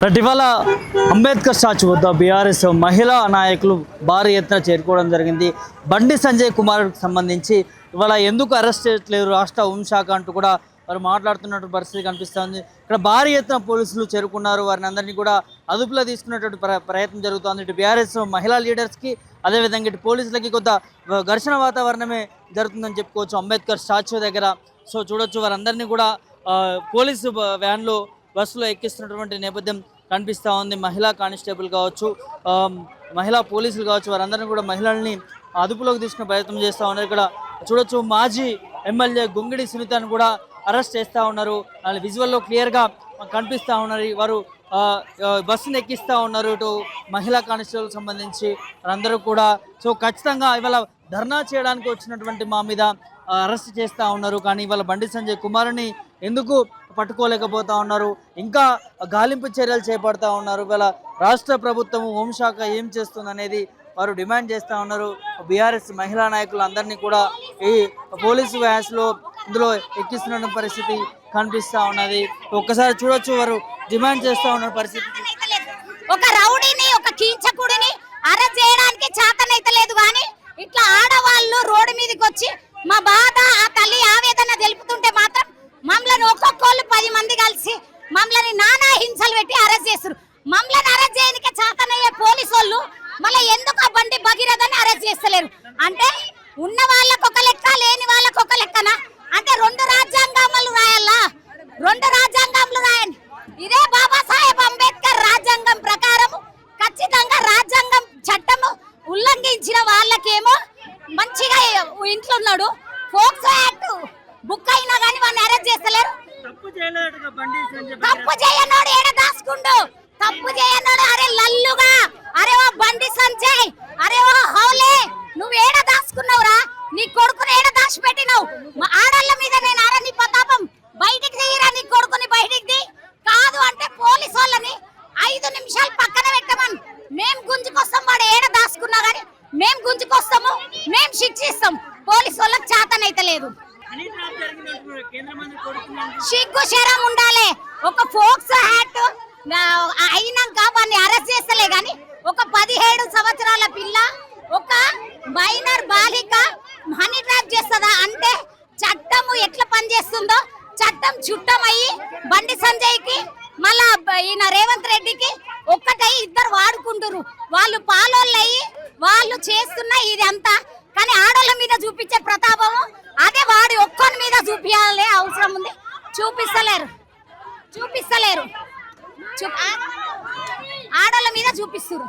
ఇటీవల అంబేద్కర్ స్టాచ్యూ వద్ద బీఆర్ఎస్ మహిళా నాయకులు భారీ ఎత్తున చేరుకోవడం జరిగింది. బండి సంజయ్ కుమార్కి సంబంధించి ఇవాళ ఎందుకు అరెస్ట్ చేయట్లేదు రాష్ట్ర హోంశాఖ అంటూ కూడా వారు మాట్లాడుతున్నటువంటి పరిస్థితి కనిపిస్తుంది. ఇక్కడ భారీ ఎత్తున పోలీసులు చేరుకున్నారు. వారిని అందరినీ కూడా అదుపులో తీసుకునేటువంటి ప్రయత్నం జరుగుతుంది. ఇటు బీఆర్ఎస్ మహిళా లీడర్స్కి అదేవిధంగా ఇటు పోలీసులకి కొంత ఘర్షణ వాతావరణమే జరుగుతుందని చెప్పుకోవచ్చు అంబేద్కర్ స్టాచ్యూ దగ్గర. సో చూడొచ్చు వారందరినీ కూడా పోలీసు వ్యాన్లో బస్సులో ఎక్కిస్తున్నటువంటి నేపథ్యం కనిపిస్తూ ఉంది. మహిళా కానిస్టేబుల్ కావచ్చు, మహిళా పోలీసులు కావచ్చు, వారందరినీ కూడా మహిళల్ని అదుపులోకి తీసుకునే ప్రయత్నం చేస్తూ ఉన్నారు. ఇక్కడ చూడొచ్చు మాజీ ఎమ్మెల్యే గొంగిడి సునీతను కూడా అరెస్ట్ చేస్తూ ఉన్నారు. వాళ్ళ విజువల్లో క్లియర్గా కనిపిస్తూ ఉన్నారు. వారు బస్సును ఎక్కిస్తూ ఉన్నారు. ఇటు మహిళా కానిస్టేబుల్ సంబంధించి వారందరూ కూడా సో ఖచ్చితంగా ఇవాళ ధర్నా చేయడానికి వచ్చినటువంటి మా మీద అరెస్ట్ చేస్తూ ఉన్నారు. కానీ ఇవాళ బండి సంజయ్ కుమార్ని ఎందుకు పట్టుకోలేకపోతా ఉన్నారు, ఇంకా గాలింపు చర్యలు చేపడతా ఉన్నారు. ఇవాళ రాష్ట్ర ప్రభుత్వం హోంశాఖ ఏం చేస్తుంది అనేది వారు డిమాండ్ చేస్తూ ఉన్నారు. బీఆర్ఎస్ మహిళా నాయకులు అందరినీ కూడా ఈ పోలీసు వ్యాన్స్లో ఇందులో ఎక్కిస్తున్న పరిస్థితి కనిపిస్తూ ఉన్నది. ఒక్కసారి చూడొచ్చు వారు డిమాండ్ చేస్తూ ఉన్న పరిస్థితి. ఒక రౌడీని ఒక కీచకుడిని అరెస్ట్ చేయడానికి చేతనైతలేదు కానీ ఇట్లా ఆడవాళ్ళు రోడ్డు మీదకి వచ్చి మా బాధ ఆ తల్లి ఆవేదన తెలుపుతుంటే మాత్రం మమ్మల్ని ఒక్కొక్కళ్ళు 10 మంది కలిసి మమ్మల్ని నానా హింసలు పెట్టి అరెస్ట్ చేస్తారు. మమ్మల్ని అరెస్ట్ చేయడానికి చేతనయ్యే పోలీసు వాళ్ళు మళ్ళీ ఎందుకు ఆ బండి భగీరథని అరెస్ట్ చేస్తలేరు అంటే ఉన్న వాళ్ళకు ఒక లెక్క లేని వాళ్ళకు ఒక లెక్కనా అంటే 2 రాజ్యాంగాలు రాయాలా? 2 రాజ్యాంగాలు రాయండి. ఇదే బాబాసాహెబ్ అంబేద్కర్ రాజ్యాంగం ప్రకారం ఖచ్చితంగా రాజ్యాంగం చట్టము ఉల్లంఘించిన వాళ్ళకేమో మంచిగా ఇంట్లో ఉన్నాడు. ఫోక్సో యాక్ట్ బుక్ అయినా కానీ వాడిని అరెస్ట్ చేస్తలేరు. తప్పు చేయనోడు ఏడ దాచుకుండు, తప్పు చేయనోడు అరే లల్లుగా అరే ఓ బండి సంజయ్ అరే ఓ హౌలే నువ్వు ఏడ దాచుకున్నావురా, నీ కొడుకుని ఏడ దాచి పెట్టినావు? మా ఆడళ్ళ మీద నేను అరే నీ ప్రతాపం బయటికి తీయరా, నీ కొడుకుని బయటికి తీ. కాదు అంటే పోలీసు వాళ్ళని 5 నిమిషాలు పక్కన పెట్టమని మేము గుంజుకొస్తాం. వాడు ఏడ దాచుకున్నా గానీ మేము గుంజుకొస్తాము, మేము శిక్షిస్తాం. పోలీసు వాళ్ళకి చేతనైతే లేదు. సిగ్గు శరం ఉండాలి. ఒక ఫోక్స్ యాక్ట్ అయినాక వాడిని అరెస్ట్ చేస్తలే గాని ఒక 17 సంవత్సరాల పిల్ల ఒక మైనర్ బాలిక హనీ ట్రాప్ చేస్తుందా అంటే చట్టము ఎట్లా పనిచేస్తుందో చట్టం చుట్టమయ్యి బండి సంజయ్కి మళ్ళా ఈయన రేవంత్ రెడ్డికి ఒక్కటై ఇద్దరు వాడుకుంటారు. వాళ్ళు పాలోళ్ళయి వాళ్ళు చేస్తున్న ఇది అంతా కానీ ఆడోళ్ళ మీద చూపించే ప్రతాపము అదే వాడి ఒక్కని మీద చూపించాలి అవసరం ఉంది. చూపిస్తలేరు ఆడోళ్ళ మీద చూపిస్తారు.